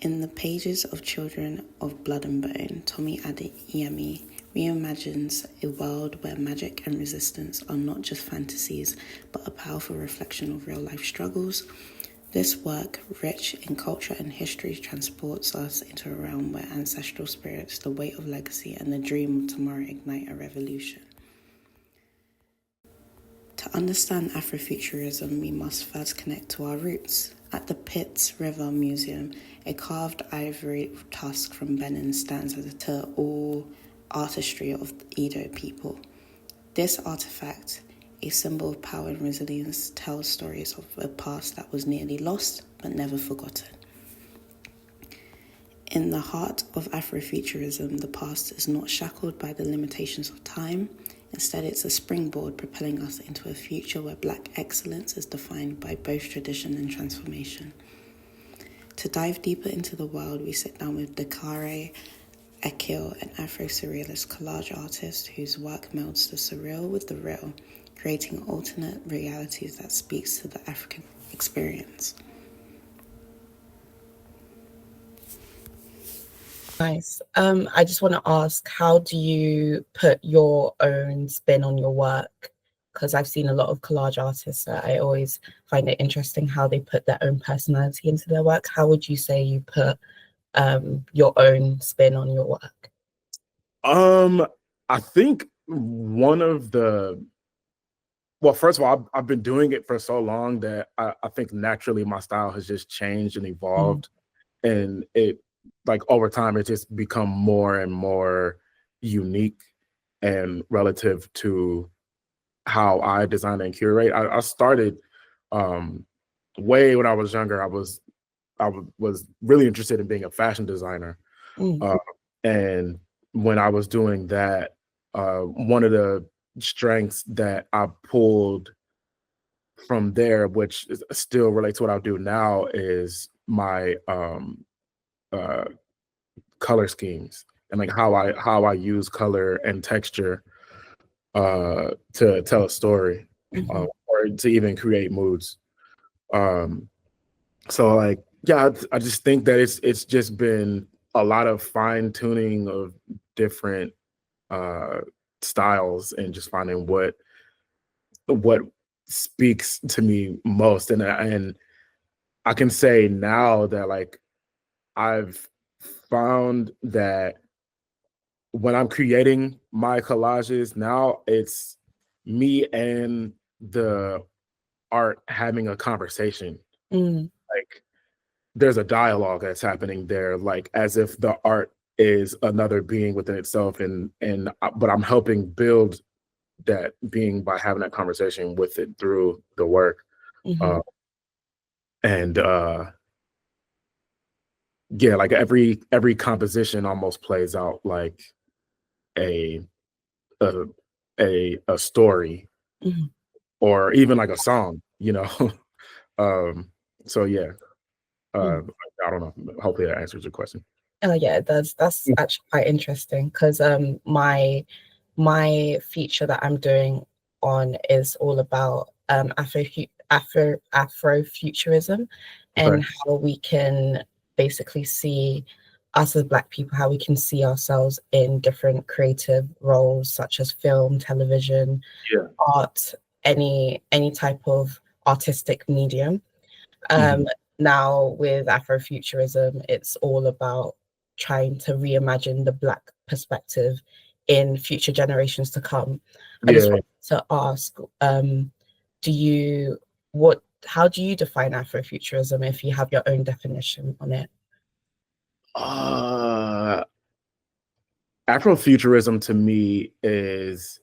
In the pages of Children of Blood and Bone, Tommy Adeyemi reimagines a world where magic and resistance are not just fantasies, but a powerful reflection of real-life struggles. This work, rich in culture and history, transports us into a realm where ancestral spirits, the weight of legacy, and the dream of tomorrow ignite a revolution. To understand Afrofuturism, we must first connect to our roots. At the Pitts River Museum, a carved ivory tusk from Benin stands as to all artistry of the Edo people. This artifact, a symbol of power and resilience, tells stories of a past that was nearly lost but never forgotten. In the heart of Afrofuturism, the past is not shackled by the limitations of time. Instead, it's a springboard propelling us into a future where Black excellence is defined by both tradition and transformation. To dive deeper into the world, we sit down with Dakarai Akil, an Afro-surrealist collage artist whose work melds the surreal with the real, creating alternate realities that speaks to the African experience. Nice. I just want to ask, how do you put your own spin on your work? Because I've seen a lot of collage artists, so I always find it interesting how they put their own personality into their work. How would you say you put your own spin on your work? I think one of the first of all, I've been doing it for so long that I think naturally my style has just changed and evolved, and it like over time it's just become more and more unique and relative to how I design and curate. I started way when I was younger. I was really interested in being a fashion designer, and when I was doing that, one of the strengths that I pulled from there, which still relates to what I do now, is my color schemes and like how I use color and texture to tell a story, or to even create moods. So like, yeah, I just think that it's just been a lot of fine tuning of different styles and just finding what speaks to me most. And I can say now that like I've found that when I'm creating my collages now, it's me and the art having a conversation. Like there's a dialogue that's happening there, like as if the art is another being within itself, but I'm helping build that being by having that conversation with it through the work. And yeah, like every composition almost plays out like a a story, or even like a song, you know. So yeah, I don't know, hopefully that answers your question. Oh yeah, it does. That's actually quite interesting because my feature that I'm doing on is all about Afrofuturism, and how we can basically see us as Black people, how we can see ourselves in different creative roles such as film, television, art, any type of artistic medium. Now with Afrofuturism, it's all about trying to reimagine the Black perspective in future generations to come. I just wanted to ask, how do you define Afrofuturism if you have your own definition on it? Afrofuturism to me is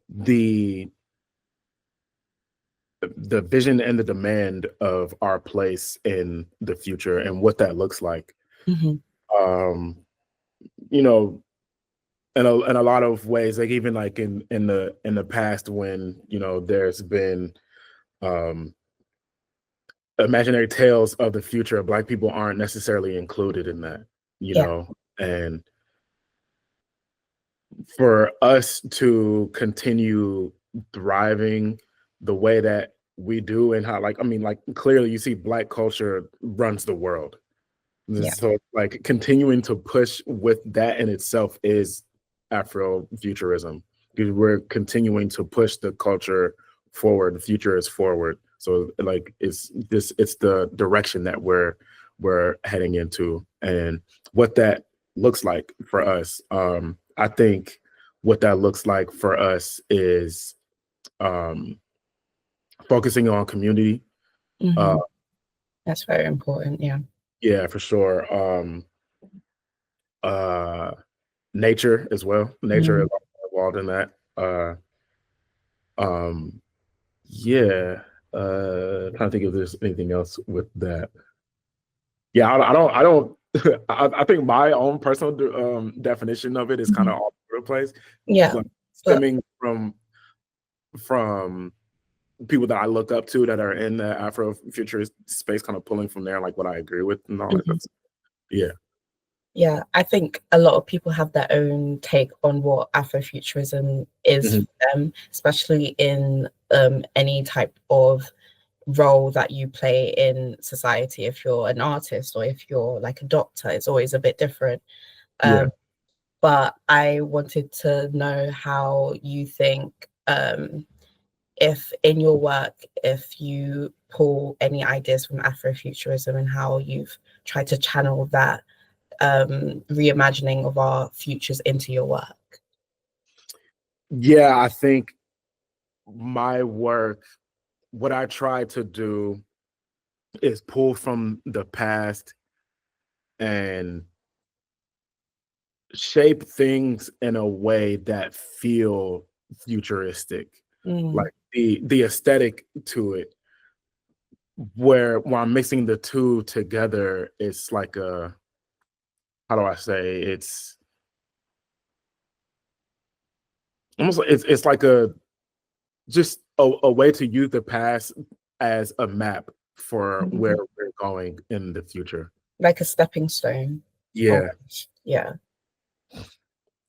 the vision and the demand of our place in the future and what that looks like. You know, in a lot of ways, like even like in the past, when you know there's been imaginary tales of the future, Black people aren't necessarily included in that, you know. And for us to continue thriving the way that we do, and how, like, I mean, like clearly you see Black culture runs the world, So like continuing to push with that in itself is Afrofuturism, because we're continuing to push the culture forward. The future is forward. So like it's the direction that we're heading into, and what that looks like for us. I think what that looks like for us is focusing on community. That's very important. Yeah, for sure. Nature as well. Nature is involved in that. Yeah. Trying to think if there's anything else with that. Yeah, I don't. I think my own personal definition of it is kind of all over the place. Yeah, like stemming from people that I look up to that are in the Afrofuturist space, kind of pulling from there, like what I agree with and all that. Yeah. Yeah, I think a lot of people have their own take on what Afrofuturism is for them, especially in any type of role that you play in society. If you're an artist or if you're like a doctor, it's always a bit different. But I wanted to know how you think, if in your work, if you pull any ideas from Afrofuturism and how you've tried to channel that reimagining of our futures into your work. Yeah, I think my work, what I try to do is pull from the past and shape things in a way that feel futuristic, like the aesthetic to it, where I'm mixing the two together. It's like a, how do I say, it's almost like it's like just a way to use the past as a map for where we're going in the future, like a stepping stone. Yeah. Yeah.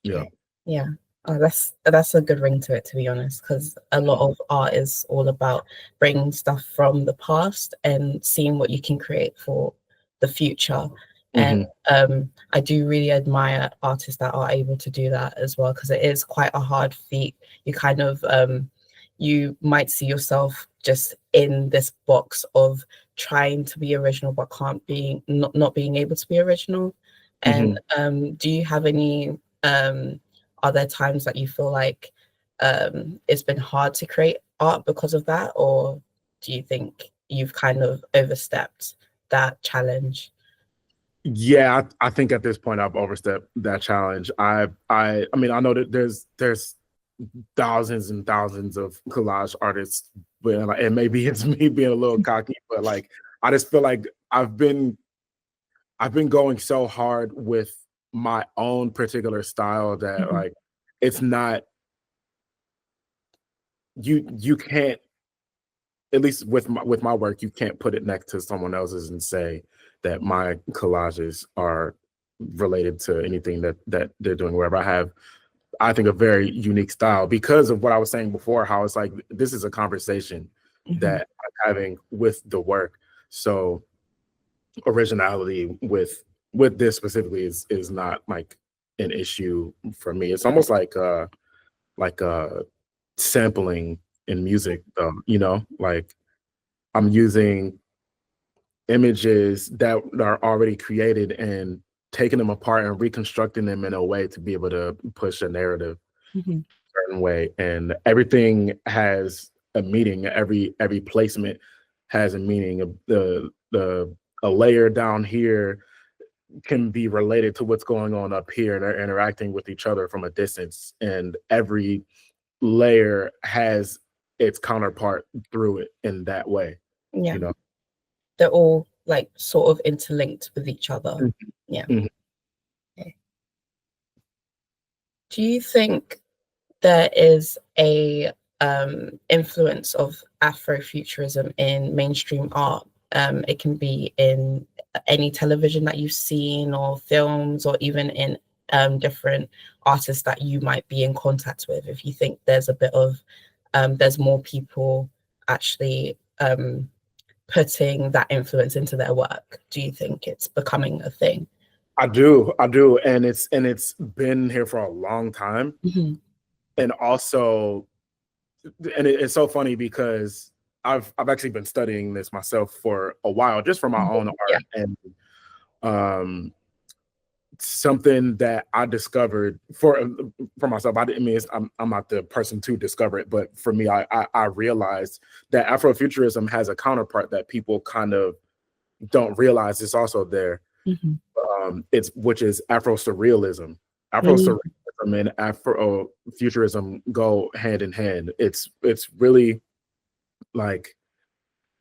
Yeah. Yeah. Oh, that's a good ring to it, to be honest, because a lot of art is all about bringing stuff from the past and seeing what you can create for the future. And I do really admire artists that are able to do that as well, because it is quite a hard feat. You kind of you might see yourself just in this box of trying to be original but not being able to be original. And do you have any are there times that you feel like it's been hard to create art because of that, or do you think you've kind of overstepped that challenge? Yeah, I think at this point I've overstepped that challenge. I mean, I know that there's thousands and thousands of collage artists, but like, and maybe it's me being a little cocky, but like I just feel like I've been going so hard with my own particular style that like it's not, you can't, at least with my work, you can't put it next to someone else's and say that my collages are related to anything that they're doing. Wherever I have, I think, a very unique style because of what I was saying before, how it's like this is a conversation that I'm having with the work. So originality with this specifically is not like an issue for me. It's almost like sampling in music, though, like I'm using images that are already created and taking them apart and reconstructing them in a way to be able to push a narrative a certain way. And everything has a meaning. Every placement has a meaning. A layer down here can be related to what's going on up here. They're interacting with each other from a distance, and every layer has its counterpart through it in that way. Yeah. They're all like sort of interlinked with each other. Yeah. Okay. Do you think there is a influence of Afrofuturism in mainstream art? It can be in any television that you've seen or films, or even in different artists that you might be in contact with. If you think there's a bit of there's more people actually putting that influence into their work? Do you think it's becoming a thing? I do, and it's been here for a long time. Mm-hmm. And also, and it's so funny because I've actually been studying this myself for a while, just for my own art. And something that I discovered for myself, I didn't mean I'm not the person to discover it, but for me, I realized that Afrofuturism has a counterpart that people kind of don't realize is also there. Which is Afro-surrealism. Afro-surrealism and Afro-futurism go hand in hand. It's really like,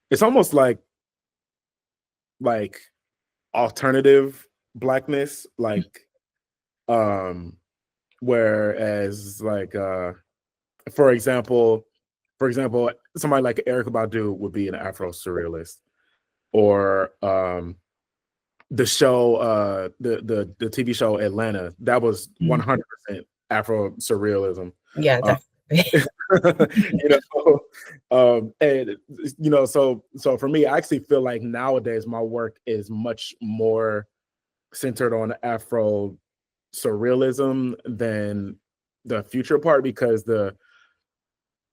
it's almost like alternative Blackness, like whereas like for example, somebody like Erykah Badu would be an Afro-surrealist, or the show, the TV show Atlanta, that was 100% Afro-surrealism. Yeah, definitely. And so for me, I actually feel like nowadays my work is much more centered on Afro-surrealism than the future part, because the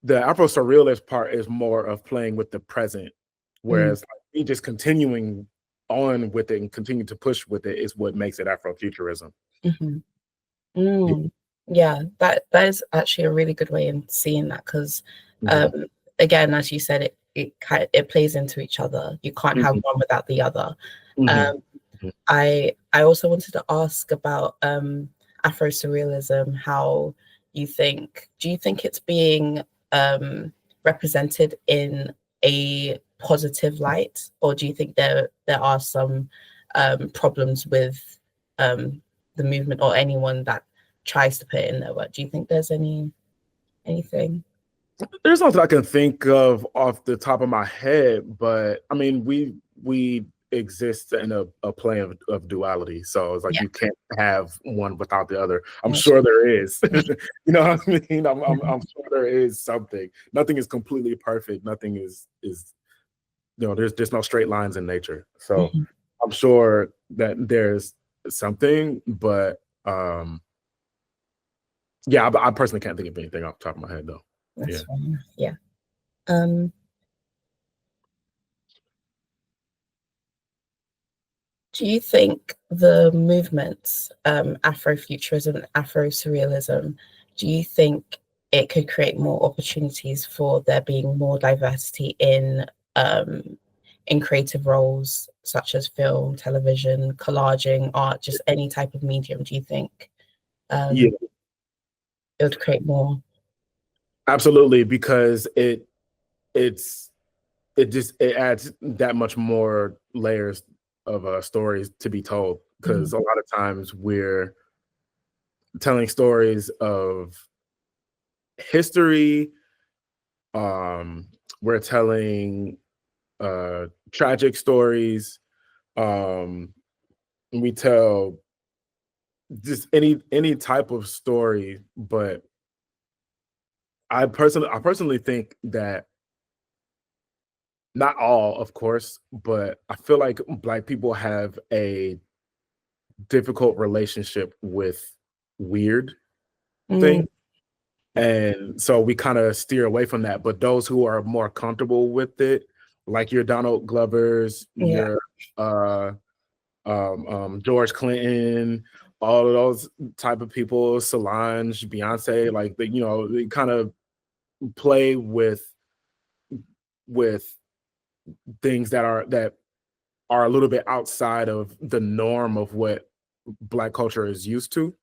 Afro-surrealist part is more of playing with the present, whereas me just continuing on with it and continue to push with it is what makes it Afrofuturism. Yeah, that is actually a really good way in seeing that, because again, as you said, it plays into each other. You can't have one without the other. I also wanted to ask about Afro-surrealism, how do you think it's being represented in a positive light, or do you think there are some problems with the movement, or anyone that tries to put it in their work? Do you think there's anything? There's nothing I can think of off the top of my head, but I mean, we exist in a plane of duality, so it's like you can't have one without the other. I'm sure there is. You know what I mean? I'm sure there is something. Nothing is completely perfect. Nothing is there's no straight lines in nature. So I'm sure that there's something, but yeah, I personally can't think of anything off the top of my head though. That's fine. Yeah. Do you think the movements, Afrofuturism and Afro-surrealism, do you think it could create more opportunities for there being more diversity in creative roles such as film, television, collaging, art, just any type of medium? Do you think it would create more? Absolutely, because it adds that much more layers of stories to be told, because a lot of times we're telling stories of history, we're telling tragic stories, we tell just any type of story, but I personally think that not all, of course, but I feel like Black people have a difficult relationship with weird things. And so we kind of steer away from that. But those who are more comfortable with it, like your Donald Glovers, your George Clinton, all of those type of people, Solange, Beyonce, like they kind of play with things that are a little bit outside of the norm of what Black culture is used to.